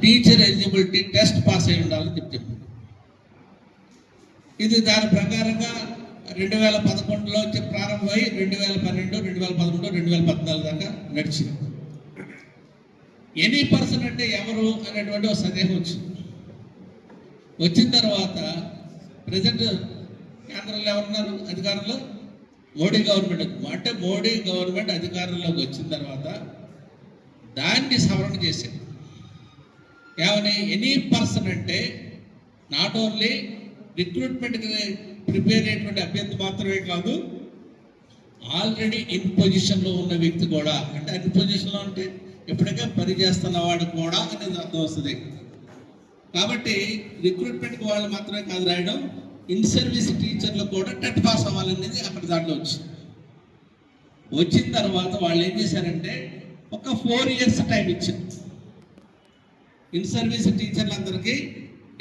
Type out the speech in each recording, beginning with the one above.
Teacher eligibility test pass అయి ఉండాలని చెప్పింది. ఇది దాని ప్రకారంగా 2011లో ప్రారంభమై 2012, 2013, 2014 దాకా నడిచింది. ఎనీ పర్సన్ అంటే ఎవరు అనేటువంటి ఒక సందేహం వచ్చిన తర్వాత ప్రజెంట్ కేంద్రంలో ఎవరున్నారు అధికారంలో? మోడీ గవర్నమెంట్. అంటే మోడీ గవర్నమెంట్ అధికారంలోకి వచ్చిన తర్వాత దాన్ని సవరణ చేశారు. ఏమని? ఎనీ పర్సన్ అంటే నాట్ ఓన్లీ రిక్రూట్మెంట్కి ప్రిపేర్ అయ్యేటువంటి అభ్యర్థి మాత్రమే కాదు, ఆల్రెడీ ఇన్ పొజిషన్లో ఉన్న వ్యక్తి కూడా. అంటే ఇన్ పొజిషన్లో అంటే ఎప్పటికే పని చేస్తున్న వాడు కూడా అనేది అర్థం వస్తుంది. కాబట్టి రిక్రూట్మెంట్కి వాళ్ళు మాత్రమే కాదు రాయడం, ఇన్ సర్వీస్ టీచర్లు కూడా టెట్ పాస్ అవ్వాలనేది అక్కడ దాంట్లో వచ్చిన తర్వాత వాళ్ళు ఏం చేశారంటే ఒక 4 years టైం ఇచ్చారు. ఇన్ సర్వీస్ టీచర్లందరికీ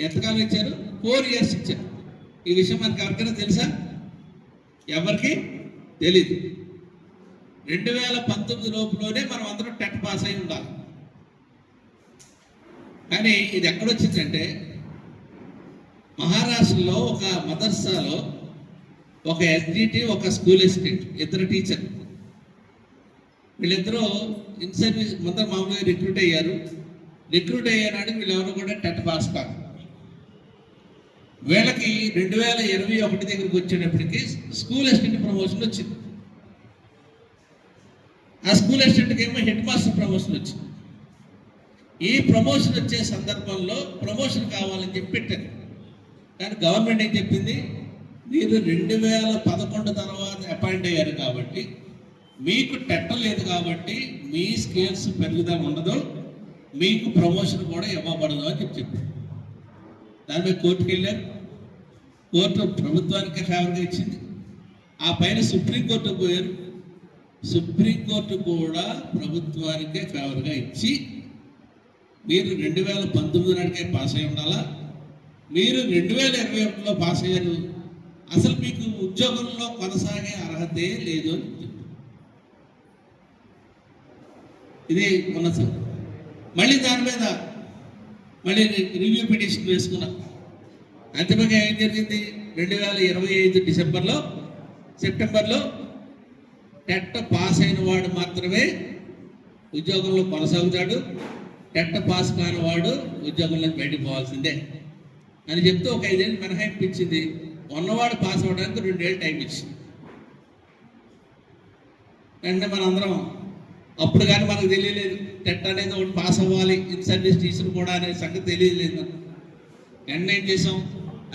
ఎంతకాలం ఇచ్చారు? 4 years ఇచ్చారు. ఈ విషయం మనకి ఎవరికైనా తెలుసా? ఎవరికి తెలీదు. 2019 లోపులోనే మనం అందరం టెట్ పాస్ అయి ఉండాలి. కానీ ఇది ఎక్కడొచ్చిందంటే మహారాష్ట్రలో ఒక మదర్సాలో ఒక ఎస్జిటి, ఒక స్కూల్ అసిస్టెంట్, 2 టీచర్. వీళ్ళిద్దరూ ఇన్ సర్వీస్ ముందర మామూలుగా రిక్రూట్ అయ్యారని వీళ్ళెవరు కూడా టెట్ పాస్ కాదు. వీళ్ళకి 2021 దగ్గరికి వచ్చేటప్పటికి స్కూల్ అసిస్టెంట్ ప్రమోషన్ వచ్చింది. ఆ స్కూల్ అసిస్టెంట్కి ఏమో హెడ్ మాస్టర్ ప్రమోషన్ వచ్చింది. ఈ ప్రమోషన్ వచ్చే సందర్భంలో ప్రమోషన్ కావాలని చెప్పి పెట్టారు. కానీ గవర్నమెంట్ ఏం చెప్పింది? మీరు 2011 తర్వాత అపాయింట్ అయ్యారు కాబట్టి మీకు టెట్ లేదు కాబట్టి మీ స్కేల్స్ పెరుగుదల ఉండదు, మీకు ప్రమోషన్ కూడా ఇవ్వబడదు అని చెప్పింది. దాని మీద కోర్టుకు వెళ్ళారు. కోర్టు ప్రభుత్వానికి ఫేవర్గా ఇచ్చింది. ఆ పైన సుప్రీంకోర్టుకు పోయారు. సుప్రీంకోర్టు కూడా ప్రభుత్వానికే ఫేవర్గా ఇచ్చి మీరు 2019 నాటికే పాస్ అయి ఉండాలా, మీరు 2021లో పాస్ అయ్యారు, అసలు మీకు ఉద్యోగంలో కొనసాగే అర్హతే లేదు అని చెప్పి ఇది ఉన్న. మళ్ళీ దాని మీద మళ్ళీ రివ్యూ పిటిషన్ వేసుకున్నా. అంతిమంగా ఏం జరిగింది? 2025 సెప్టెంబర్లో టెట్ పాస్ అయిన వాడు మాత్రమే ఉద్యోగంలో కొనసాగుతాడు, టెట్ పాస్ కాని వాడు ఉద్యోగంలో బయటకు పోవాల్సిందే అని చెప్తూ ఒక 5 ఏళ్ళు మినహాయింపు ఇచ్చింది. ఉన్నవాడు పాస్ అవ్వడానికి 2 ఏళ్ళు టైం ఇచ్చింది. అంటే మనందరం అప్పుడు కానీ మనకు తెలియలేదు టెట్ అనేది ఒకటి పాస్ అవ్వాలి, ఇన్ సర్వీస్ టీచర్ కూడా అనే సంగతి తెలియలేదు. వెంటనే ఏం చేసాం?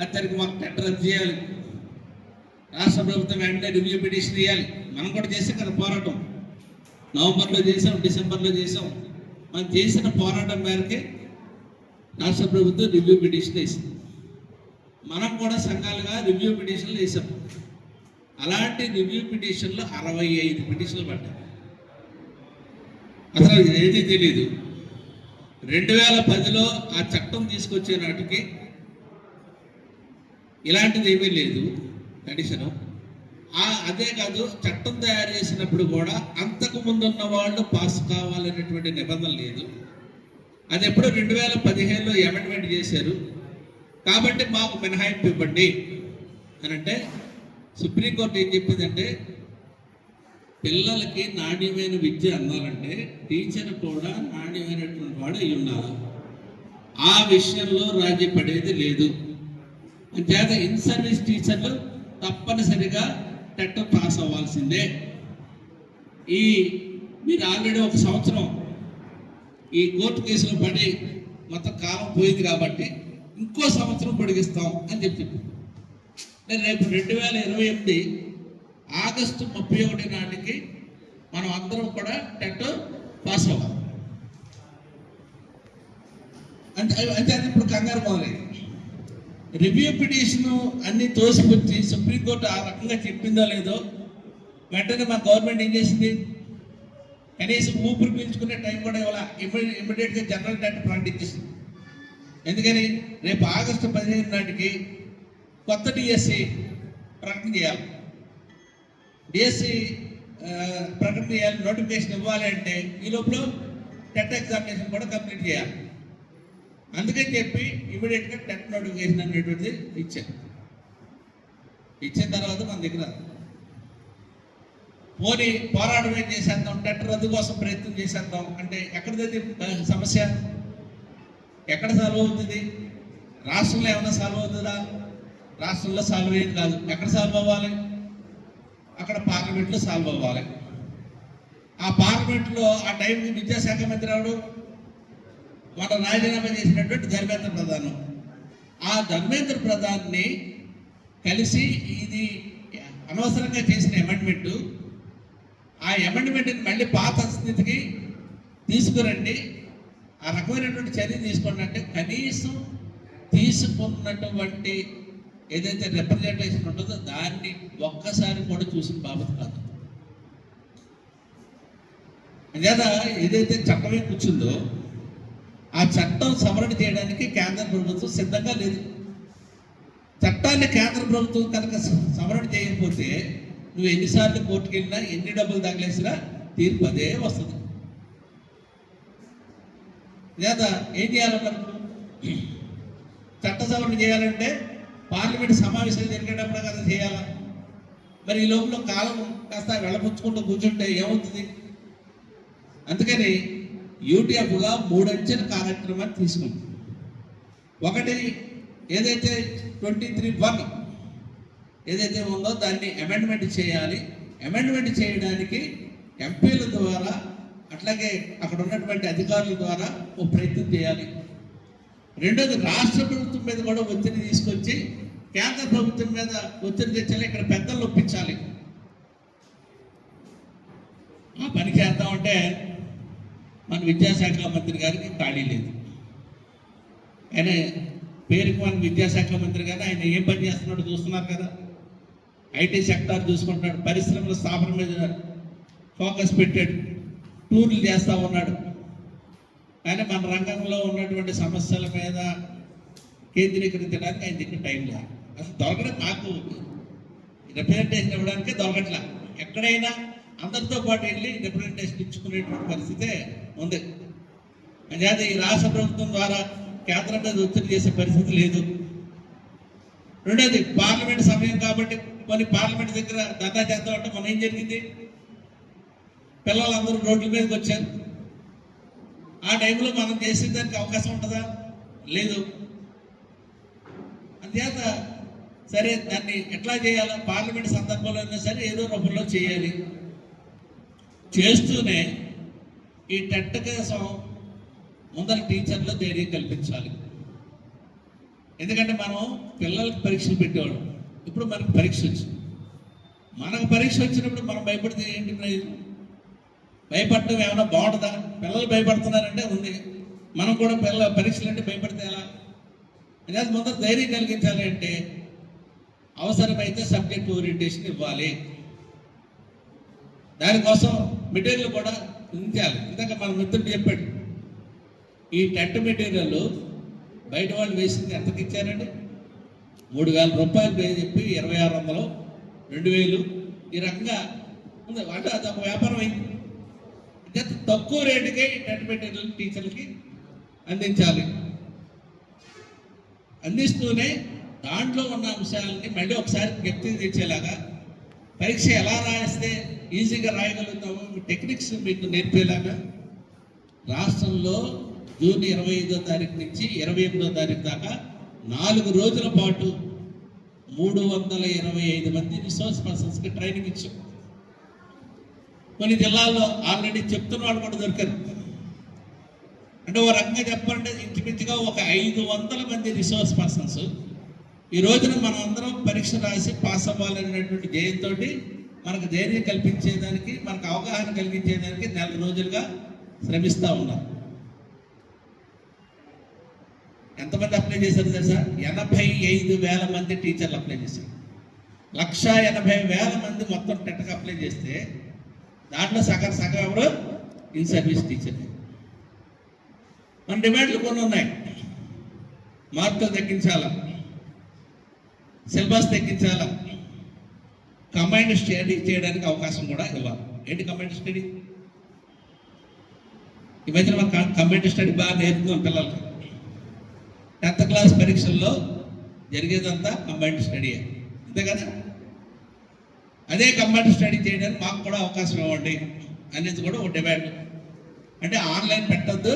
అతనికి మాకు టెట్ రద్దు చేయాలి, రాష్ట్ర ప్రభుత్వం వెంటనే రివ్యూ పిటిషన్ ఇవ్వాలి. మనం కూడా చేసాం కదా పోరాటం. నవంబర్లో చేసాం, డిసెంబర్లో చేసాం. మనం చేసిన పోరాటం మేరకే రాష్ట్ర ప్రభుత్వం రివ్యూ పిటిషన్ వేసింది. మనం కూడా సంఘాలుగా రివ్యూ పిటిషన్లు వేసాం. అలాంటి రివ్యూ పిటిషన్లు 65 పిటిషన్లు పడ్డాయి. అసలు ఏది తెలీదు. 2010లో ఆ చట్టం తీసుకొచ్చే నాటికి ఇలాంటిది ఏమీ లేదు కండిషను. అదే కాదు, చట్టం తయారు చేసినప్పుడు కూడా అంతకు ముందు ఉన్న వాళ్ళు పాస్ కావాలనేటువంటి నిబంధన లేదు. అది ఎప్పుడో 2015లో అమెండ్మెంట్ చేశారు. కాబట్టి మాకు మినహాయింపు ఇవ్వండి అని అంటే సుప్రీంకోర్టు ఏం చెప్పిందంటే పిల్లలకి నాణ్యమైన విద్య అందాలంటే టీచర్ కూడా నాణ్యమైనటువంటి వాడు అయి ఉండాలి. ఆ విషయంలో రాజీ పడేది లేదు. అంచేత ఇన్ సర్వీస్ టీచర్లు తప్పనిసరిగా టెట్ పాస్ అవ్వాల్సిందే. మీరు ఆల్రెడీ 1 సంవత్సరం ఈ కోర్టు కేసులో పడి మొత్తం కాలం పోయింది కాబట్టి ఇంకో సంవత్సరం పొడిగిస్తాం అని చెప్పి రేపు 2028 ఆగస్టు 31 నాటికి మనం అందరం కూడా టెట్ పాస్ అవ్వాలి. అంటే అది ఇప్పుడు కంగారు మొదలైంది. రివ్యూ పిటిషన్ అన్ని తోసిపుచ్చి సుప్రీంకోర్టు ఆ రకంగా చెప్పిందో లేదో వెంటనే మా గవర్నమెంట్ ఏం చేసింది? కనీసం ఊపిరి పీల్చుకునే టైం కూడా ఇవాళ ఇమ్మీడియట్గా జనరల్ టెట్ ప్రకటించేసింది. ఎందుకని రేపు ఆగస్టు 15 నాటికి కొత్త డిఎస్సి ప్రకటన చేయాలి. డిఎస్సి ప్రకటన చేయాలి, నోటిఫికేషన్ ఇవ్వాలి అంటే ఈ లోపల టెట్ ఎగ్జామినేషన్ కూడా కంప్లీట్ చేయాలి. అందుకని చెప్పి ఇమీడియట్గా టెట్ నోటిఫికేషన్ అనేటువంటిది ఇచ్చారు. ఇచ్చిన తర్వాత మన దగ్గర పోనీ పోరాటం ఏం చేసేద్దాం, టెట్ రద్దు కోసం ప్రయత్నం చేసేద్దాం అంటే ఎక్కడిది సమస్య? ఎక్కడ సాల్వ్ అవుతుంది? రాష్ట్రంలో ఏమైనా సాల్వ్ అవుతుందా? రాష్ట్రంలో సాల్వ్ అయ్యేది కాదు. ఎక్కడ సాల్వ్ అవ్వాలి? అక్కడ పార్లమెంట్లో సాల్వ్ అవ్వాలి. ఆ పార్లమెంట్లో ఆ టైంకి విద్యాశాఖ మంత్రి ఎవడు? మన రాజీనామా చేసినటువంటి ధర్మేంద్ర ప్రధాన్. ఆ ధర్మేంద్ర ప్రధాన్ని కలిసి ఇది అనవసరంగా చేసిన అమెండ్మెంట్, ఆ అమెండ్మెంట్ని మళ్ళీ పాత స్థితికి తీసుకురండి, ఆ రకమైనటువంటి చర్య తీసుకోండి అంటే కనీసం తీసుకున్నటువంటి ఏదైతే రిప్రజెంటేషన్ ఉంటుందో దాన్ని ఒక్కసారి కూడా చూసిన బాబత్ కాదు. లేదా ఏదైతే చట్టమే కూర్చుందో ఆ చట్టం సవరణ చేయడానికి కేంద్ర ప్రభుత్వం సిద్ధంగా లేదు. చట్టాన్ని కేంద్ర ప్రభుత్వం కనుక సవరణ చేయకపోతే నువ్వు ఎన్నిసార్లు కోర్టుకు వెళ్ళినా, ఎన్ని డబ్బులు తగిలేసినా తీర్పు అదే వస్తుంది. లేదా ఏం చేయాలి? మనకు చట్ట సవరణ చేయాలంటే పార్లమెంట్ సమావేశాలు జరిగేటప్పుడు కదా చేయాలా? మరి ఈ లోపల కాలం కాస్త వెళ్ళపుచ్చుకుంటూ కూర్చుంటే ఏమవుతుంది? అందుకని యూటీఎఫ్గా 3 అంచెల కార్యక్రమాన్ని తీసుకుంది. ఒకటి ఏదైతే 23(1) ఏదైతే ఉందో దాన్ని అమెండ్మెంట్ చేయాలి. అమెండ్మెంట్ చేయడానికి ఎంపీల ద్వారా అట్లాగే అక్కడ ఉన్నటువంటి అధికారుల ద్వారా ఒక ప్రయత్నం చేయాలి. రెండోది రాష్ట్ర ప్రభుత్వం మీద కూడా ఒత్తిడి తీసుకొచ్చి కేంద్ర ప్రభుత్వం మీద ఒత్తిడి తెచ్చాలి. ఇక్కడ పెద్దలు ఒప్పించాలి. ఆ పని చేద్దామంటే మన విద్యాశాఖ మంత్రి గారికి ఖాళీ లేదు. ఆయన పేరుకి మన విద్యాశాఖ మంత్రి గారు ఆయన ఏం పని చేస్తున్నాడో చూస్తున్నారు కదా. ఐటీ సెక్టార్ చూసుకుంటున్నాడు, పరిశ్రమల స్థాపన మీద ఫోకస్ పెట్టాడు, టూర్లు చేస్తూ ఉన్నాడు. కానీ మన రంగంలో ఉన్నటువంటి సమస్యల మీద కేంద్రీకరించడానికి ఆయన దగ్గర టైం లేదు. అసలు దొరకడం, నాకు రిప్రజెంటేషన్ ఇవ్వడానికి దొరకట్లా. ఎక్కడైనా అందరితో పాటు వెళ్ళి రిప్రజెంటేషన్ ఇచ్చుకునేటువంటి పరిస్థితే ఉంది. అంచేత ఈ రాష్ట్ర ప్రభుత్వం ద్వారా కేంద్రం మీద ఒత్తిడి చేసే పరిస్థితి లేదు. రెండోది పార్లమెంట్ సమయం కాబట్టి కొన్ని పార్లమెంట్ దగ్గర ధర్నా చేద్దామంటే మనం ఏం జరిగింది? పిల్లలందరూ రోడ్ల మీదకి వచ్చారు. ఆ టైంలో మనం చేసేదానికి అవకాశం ఉంటుందా? లేదు. అందుచేత సరే దాన్ని ఎట్లా చేయాలో పార్లమెంట్ సందర్భంలో అయినా సరే ఏదో రూపంలో చేయాలి. చేస్తూనే ఈ టెట్ కోసం ముందర టీచర్లు ధైర్యం కల్పించాలి. ఎందుకంటే మనం పిల్లలకు పరీక్షలు పెట్టేవాడు, ఇప్పుడు మనకు పరీక్ష వచ్చింది. మనకు పరీక్ష వచ్చినప్పుడు మనం భయపడితే ఏంటి ప్రయోజనం? భయపడటం ఏమైనా బాగుంటుందా? పిల్లలు భయపడుతున్నారంటే ఉంది, మనం కూడా పిల్లల పరీక్షలు అంటే భయపడితే ఎలా? అదే ముందర ధైర్యం కలిగించాలి అంటే అవసరమైతే సబ్జెక్ట్ ఓరియంటేషన్ ఇవ్వాలి. దానికోసం మెటీరియల్ కూడా ఉంచాలి. ఇందాక మన మిత్రుడు చెప్పాడు, ఈ టెట్ మెటీరియల్ బయట వాళ్ళు వేసింది ఎంతకి ఇచ్చారండి? 3,000 రూపాయలు పే చెప్పి 2,600, 2,000 ఈ రకంగా ఉంది. అంటే అది ఒక వ్యాపారం అయింది. తక్కువ రేటుకే ఈ టెట్ మెటీరియల్ టీచర్లకి అందించాలి. అందిస్తూనే దాంట్లో ఉన్న అంశాలని మళ్ళీ ఒకసారి జ్ఞప్తికి తెచ్చేలాగా, పరీక్ష ఎలా రాయిస్తే ఈజీగా రాయగలుగుతాము టెక్నిక్స్ మీకు నేర్పేలాగా రాష్ట్రంలో జూన్ 25వ తారీఖు నుంచి 28వ తారీఖు దాకా 4 రోజుల పాటు 325 మంది రిసోర్స్ పర్సన్స్కి ట్రైనింగ్ ఇచ్చాం. కొన్ని జిల్లాల్లో ఆల్రెడీ చెప్తున్న వాళ్ళు కూడా దొరికారు. అంటే ఓ రకంగా చెప్పాలంటే ఇంచుమించుగా ఒక 500 మంది రిసోర్స్ పర్సన్స్ ఈ రోజున మనం అందరం పరీక్ష రాసి పాస్ అవ్వాలనేటువంటి ధ్యేయంతో మనకు ధైర్యం కల్పించేదానికి, మనకు అవగాహన కలిగించేదానికి 4 రోజులుగా శ్రమిస్తూ ఉన్నాం. ఎంతమంది అప్లై చేశారు తెలుసా? 85,000 మంది టీచర్లు అప్లై చేశారు. 180,000 మంది మొత్తం టెట్కి అప్లై చేస్తే దాంట్లో సగం ఎవరు? In service teacher. మన డిమాండ్లు కొన్ని ఉన్నాయి. మార్కులు తగ్గించాలా, సిలబస్ తగ్గించాలా, కంబైన్డ్ స్టడీ చేయడానికి అవకాశం కూడా ఇవ్వాలి. ఏంటి కంబైన్డ్ స్టడీ? ఈ మధ్యన మనం కంబైన్డ్ స్టడీ బాగా నేర్పుతున్నాం పిల్లలకి. 10th క్లాస్ పరీక్షల్లో జరిగేదంతా కంబైన్డ్ స్టడీ అంతే కదా. అదే కంబైన్డ్ స్టడీ చేయడానికి మాకు కూడా అవకాశం ఇవ్వండి అనేది కూడా ఒక డిమాండ్. అంటే ఆన్లైన్ పెట్టద్దు,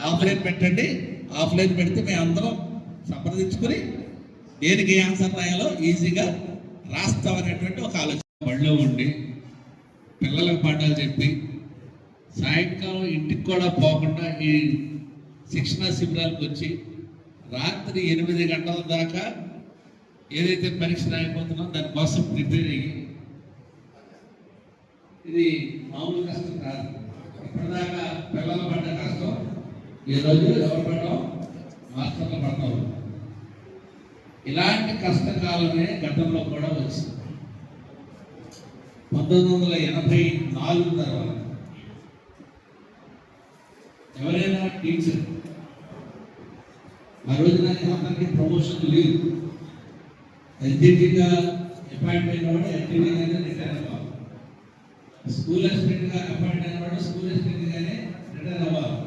ఆఫ్లైన్ పెట్టండి. ఆఫ్లైన్ పెడితే మేము అందరం సంప్రదించుకుని దేనికి ఏ ఆన్సర్ రాయాలో ఈజీగా రాస్తామనేటువంటి ఒక ఆలోచన. బడిలో ఉండి పిల్లలకు పాఠాలు చెప్పి సాయంకాలం ఇంటికి కూడా పోకుండా ఈ శిక్షణా శిబిరాలకు వచ్చి రాత్రి 8 గంటల దాకా ఏదైతే పరీక్ష రాయబోతున్నాం దానికోసం ప్రిపేర్ అయ్యి, ఇది మామూలు కష్టం కాదు. ఇప్పటిదాకా పిల్లలు పడ్డ కష్టం ఈరోజు ఎవరు పడ్డాం? మాస్టర్లు పడతాం. ఇలాంటి కష్టకాలమే గతంలో కూడా వచ్చింది. 1984 తర్వాత ఎవరైనా టీచర్ ఆ రోజున అందరికీ ప్రమోషన్ లేదు. ఎల్టీటీగా అపాయింట్ అయిన వాడు ఎల్టీటీగానే రిటైర్ అవ్వాలి. స్కూల్ అసిస్టెంట్గా అపాయింట్ అయిన వాడు స్కూల్ అసిస్టెంట్గానే రిటైర్ అవ్వాలి.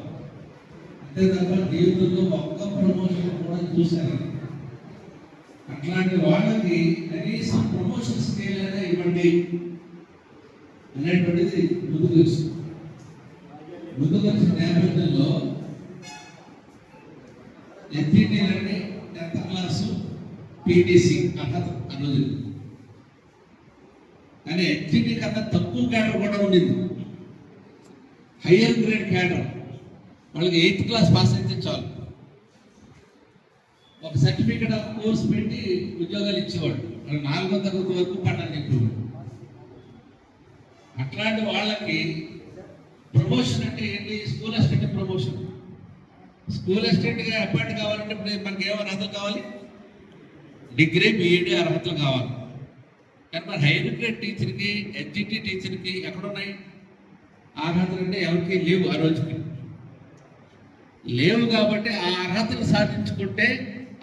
అంతే తప్ప జీవితంలో ఒక్క ప్రమోషన్ కూడా చూశారు. అట్లాంటి వాళ్ళకి కనీసం ప్రమోషన్ స్కేల్ అయినా ఇవ్వండి అనేటువంటిది ముందుకు వచ్చింది. ముందుకు వచ్చిన నేపథ్యంలో ఎన్టీటీ అంటే 10th క్లాసు పీటీసీ అర్హత అన్నది. కానీ ఎన్టీటీ కన్నా తక్కువ క్యాడర్ కూడా ఉండేది. హయ్యర్ గ్రేడ్ క్యాడర్ వాళ్ళకి 8th క్లాస్ పాస్ అయితే చాలు, ఒక సర్టిఫికేట్ ఆఫ్ కోర్స్ పెట్టి ఉద్యోగాలు ఇచ్చేవాడు. వాళ్ళు 4వ తరగతి వరకు పాఠాలు చెప్పేవాడు. అట్లాంటి వాళ్ళకి ప్రమోషన్ అంటే ఏంటి? School assistant promotion. స్కూల్ అసిస్టెంట్గా అపాయింట్ కావాలంటే ఇప్పుడు మనకి ఏమైనా అర్హతలు కావాలి? డిగ్రీ, బీఈడీ అర్హతలు కావాలి. కానీ మరి హైయర్ గ్రేడ్ టీచర్కి, ఎస్జిటి టీచర్కి ఎక్కడున్నాయి అర్హతలు? అంటే ఎవరికి లేవు, ఆ రోజుకి లేవు. కాబట్టి ఆ అర్హతలు సాధించుకుంటే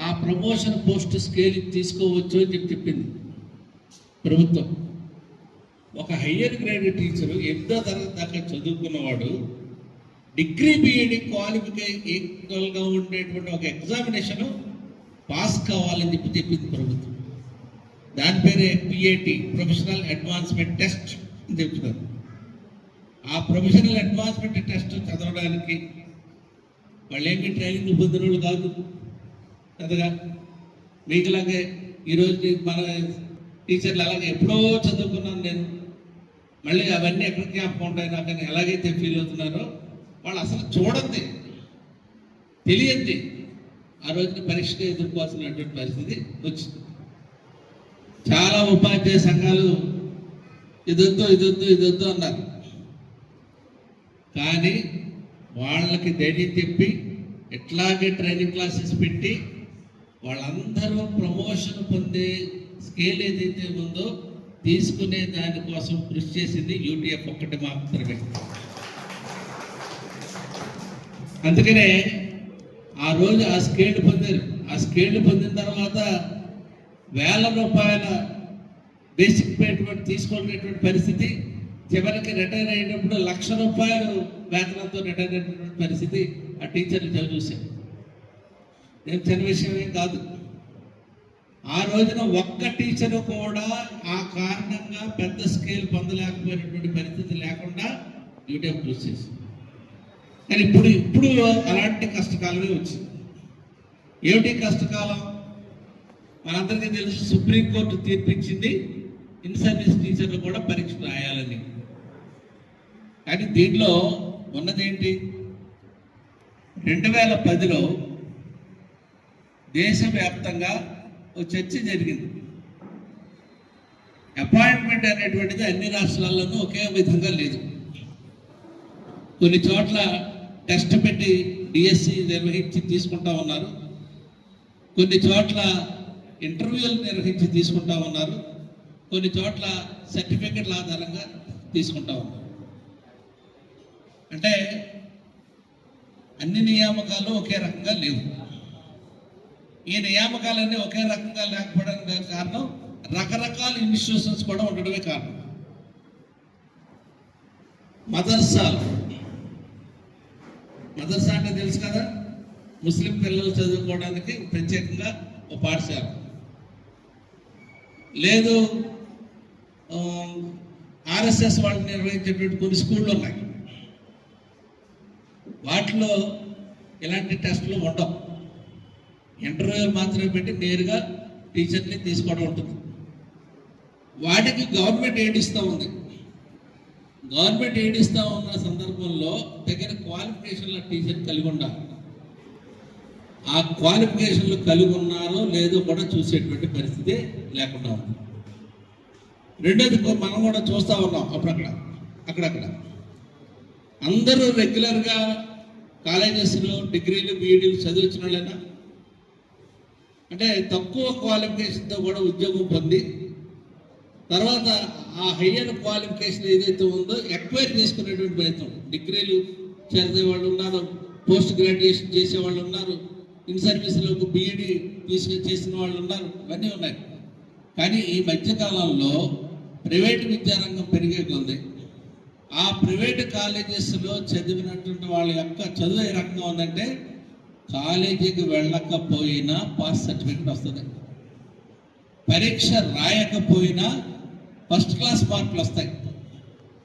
ఆ ప్రమోషన్ పోస్ట్ స్కేలింగ్ తీసుకోవచ్చు అని చెప్పింది ప్రభుత్వం. ఒక హయ్యర్ గ్రేడ్ టీచరు 8వ తరగతి దాకా చదువుకున్నవాడు డిగ్రీ బీఈడీ ఈక్వల్గా ఉండేటువంటి ఒక ఎగ్జామినేషన్ పాస్ కావాలని చెప్పింది ప్రభుత్వం. దాని పేరే పిఏటి, ప్రొఫెషనల్ అడ్వాన్స్మెంట్ టెస్ట్ అని చెప్తున్నారు. ఆ ప్రొఫెషనల్ అడ్వాన్స్మెంట్ టెస్ట్ చదవడానికి వాళ్ళు ఏమి ట్రైనింగ్ పొందిన వాళ్ళు కాదు కదగా. మీకులాగే ఈరోజు మన టీచర్లు అలాగే ఎప్పుడో చదువుకున్నాను నేను, మళ్ళీ అవన్నీ ఎక్కడ జ్ఞాపకం ఉంటాయి నాకు అని ఎలాగైతే ఫీల్ అవుతున్నారో వాళ్ళు అసలు చూడండి, తెలియంది ఆ రోజున పరీక్షగా ఎదుర్కోవాల్సినటువంటి పరిస్థితి వచ్చింది. చాలా ఉపాధ్యాయ సంఘాలు ఇదొద్దు అన్నారు. కానీ వాళ్ళకి ధైర్యం చెప్పి ఎట్లాగే ట్రైనింగ్ క్లాసెస్ పెట్టి వాళ్ళందరూ ప్రమోషన్ పొందే స్కేల్ ఏదైతే ఉందో తీసుకునే దానికోసం కృషి చేసింది యూటీఎఫ్ ఒక్కటి మాత్రమే. అందుకనే ఆ రోజు ఆ స్కేల్ పొందారు. ఆ స్కేల్ పొందిన తర్వాత వేల రూపాయల బేసిక్ పేమెంట్ తీసుకునేటువంటి పరిస్థితి, చివరికి రిటైర్ అయినప్పుడు 1,00,000 రూపాయలు వేతనంతో రిటైర్ అయినటువంటి పరిస్థితి ఆ టీచర్లు చదివేశారు. ఏం చిన్న విషయం ఏం కాదు. ఆ రోజున ఒక్క టీచరు కూడా ఆ కారణంగా పెద్ద స్కేల్ పొందలేకపోయినటువంటి పరిస్థితి లేకుండా యూటీఎఫ్ కృషి చేసింది. కానీ ఇప్పుడు అలాంటి కష్టకాలమే వచ్చింది. ఏమిటి కష్టకాలం? మనందరికీ తెలుసు, సుప్రీంకోర్టు తీర్పిచ్చింది ఇన్ సర్వీస్ టీచర్లు కూడా పరీక్ష రాయాలని. కానీ దీంట్లో ఉన్నదేంటి? 2010లో దేశవ్యాప్తంగా ఒక చర్చ జరిగింది. అపాయింట్మెంట్ అనేటువంటిది అన్ని రాష్ట్రాల్లోనూ ఒకే విధంగా లేదు. కొన్ని చోట్ల టెస్ట్ పెట్టి డిఎస్సి నిర్వహించి తీసుకుంటా ఉన్నారు, కొన్ని చోట్ల ఇంటర్వ్యూలు నిర్వహించి తీసుకుంటా ఉన్నారు, కొన్ని చోట్ల సర్టిఫికెట్ల ఆధారంగా తీసుకుంటా ఉన్నారు. అంటే అన్ని నియామకాలు ఒకే రకంగా లేవు. ఈ నియామకాలన్నీ ఒకే రకంగా లేకపోవడానికి కారణం రకరకాల ఇన్స్టిట్యూషన్స్ కూడా ఉండడమే కారణం. మదర్సా అంటే తెలుసు కదా, ముస్లిం పిల్లలు చదువుకోవడానికి ప్రత్యేకంగా ఒక పాఠశాల లేదు, ఆర్ఎస్ఎస్ వాళ్ళు నిర్వహించేటువంటి కొన్ని స్కూళ్ళు ఉన్నాయి, వాటిలో ఇలాంటి టెస్టులు ఉండవు. ఇంటర్వ్యూలు మాత్రమే పెట్టి నేరుగా టీచర్ని తీసుకోవడం ఉంటుంది. వాటికి గవర్నమెంట్ ఎయిడ్ ఇస్తూ ఉంది. గవర్నమెంట్ ఎయిడ్ ఇస్తూ ఉన్న సందర్భంలో తగిన క్వాలిఫికేషన్ల టీచర్ కలిగి ఉండాలి. ఆ క్వాలిఫికేషన్లు కలిగి ఉన్నారో లేదో కూడా చూసేటువంటి పరిస్థితి లేకుండా ఉంది. రెండోది మనం కూడా చూస్తూ ఉన్నాం అక్కడక్కడ అందరూ రెగ్యులర్గా కాలేజెస్లో డిగ్రీలు బీఈడీలు చదివించిన వాళ్ళైనా అంటే తక్కువ క్వాలిఫికేషన్తో కూడా ఉద్యోగం పొంది తర్వాత ఆ హయ్యర్ క్వాలిఫికేషన్ ఏదైతే ఉందో ఎక్వైర్ చేసుకునేటువంటి ప్రయత్నం. డిగ్రీలు చదివే వాళ్ళు ఉన్నారు, పోస్ట్ గ్రాడ్యుయేషన్ చేసేవాళ్ళు ఉన్నారు, ఇన్ సర్వీసులకు బీఈడీ చేసిన వాళ్ళు ఉన్నారు, ఇవన్నీ ఉన్నాయి. కానీ ఈ మధ్యకాలంలో ప్రైవేటు విద్యారంగం పెరిగే కొద్ది ఆ ప్రైవేటు కాలేజెస్లో చదివినటువంటి వాళ్ళ యొక్క చదువు ఏ రకంగా ఉందంటే కాలేజీకి వెళ్ళకపోయినా పాస్ సర్టిఫికెట్ వస్తుంది, పరీక్ష రాయకపోయినా ఫస్ట్ క్లాస్ మార్కులు వస్తాయి.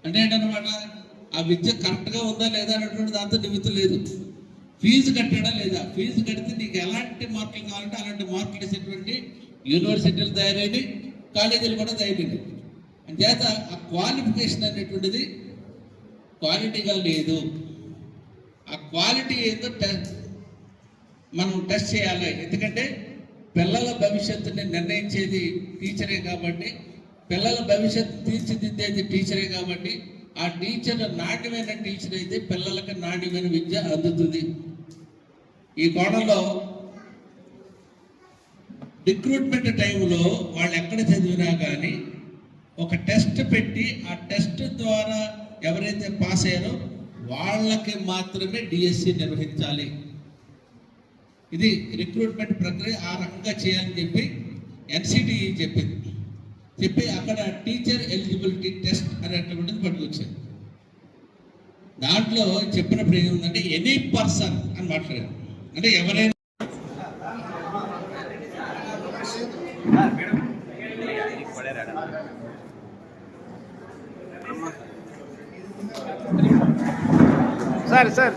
అంటే ఏంటన్నమాట, ఆ విద్య కరెక్ట్గా ఉందా లేదా అనేటువంటి దాంతో నిమిత్తం లేదు. ఫీజు కట్టాడా లేదా, ఫీజు కడితే నీకు ఎలాంటి మార్కులు కావాలంటే అలాంటి మార్కులు వేసేటువంటి యూనివర్సిటీలు తయారైనవి, కాలేజీలు కూడా తయారైనవి. అంచేత ఆ క్వాలిఫికేషన్ అనేటువంటిది క్వాలిటీగా లేదు. ఆ క్వాలిటీ ఏదో మనం టెస్ట్ చేయాలి. ఎందుకంటే పిల్లల భవిష్యత్తుని నిర్ణయించేది టీచరే కాబట్టి, పిల్లల భవిష్యత్తు తీర్చిదిద్దేది టీచరే కాబట్టి ఆ టీచర్ నాణ్యమైన టీచర్ అయితే పిల్లలకు నాణ్యమైన విద్య అందుతుంది. ఈ కోణంలో రిక్రూట్మెంట్ టైంలో వాళ్ళు ఎక్కడ చదివినా కానీ ఒక టెస్ట్ పెట్టి ఆ టెస్ట్ ద్వారా ఎవరైతే పాస్ అయ్యారో వాళ్ళకి మాత్రమే డిఎస్సి నిర్వహించాలి. ఇది రిక్రూట్మెంట్ ప్రక్రియ ఆ రకంగా చేయాలని చెప్పి ఎన్సిటిఈ చెప్పి అక్కడ టీచర్ ఎలిజిబిలిటీ టెస్ట్ అనేటువంటిది పట్టుకొచ్చారు. దాంట్లో చెప్పినప్పుడు ఏముందంటే ఎనీ పర్సన్ అని మాట్లాడారు. అంటే ఎవరైనా సార్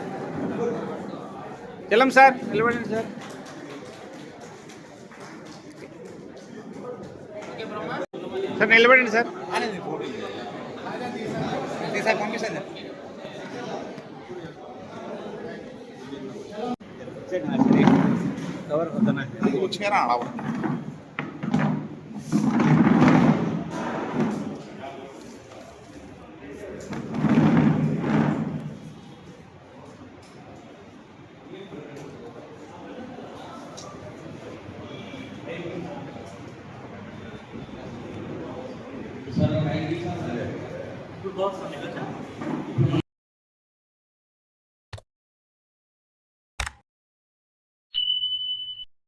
చెల్లం సార్ నిలబడండి సార్. సార్ నిలబడండి సార్. పంపిస్తాను. వచ్చినారా Good boss,